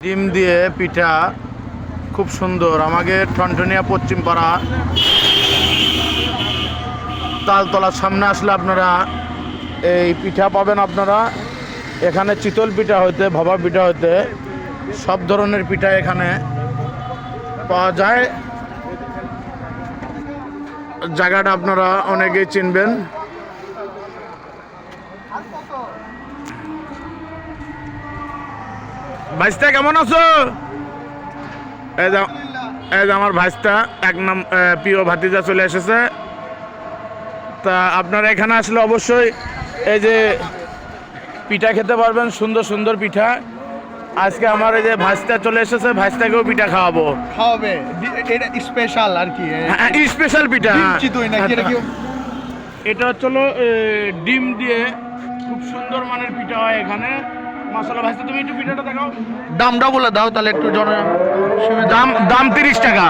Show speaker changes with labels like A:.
A: ডিম দিয়ে পিঠা খুব সুন্দর। আমাকে ঠনঠনিয়া পশ্চিম পাড়া তালতলার সামনে আসলে আপনারা এই পিঠা পাবেন। আপনারা এখানে চিতল পিঠা হইতে ভাপা পিঠা হইতে সব ধরনের পিঠা এখানে পাওয়া যায়। জায়গাটা আপনারা অনেকেই চিনবেন। ভাইস্তা কেমন আছো? এই যে আমার ভাইস্তা প্রিয় ভাতিজা চলে এসেছে। তা আপনারা এখানে আসলে অবশ্যই এই যে পিঠা খেতে পারবেন, সুন্দর সুন্দর পিঠা। আজকে আমার এই যে ভাইস্তা চলে এসেছে, ভাইস্তাকেও পিঠা খাওয়াবে।
B: এটা স্পেশাল আর কি,
A: স্পেশাল পিঠা।
B: চিতই নাকি এটা কি?
A: এটা হচ্ছে ডিম দিয়ে খুব সুন্দর মানের পিঠা হয় এখানে। মাশাআল্লাহ ভাইস্তা, তুমি একটু পিঠাটা দেখাও।
B: দামটা বলে দাও তাহলে একটু
A: দাম 30 টাকা।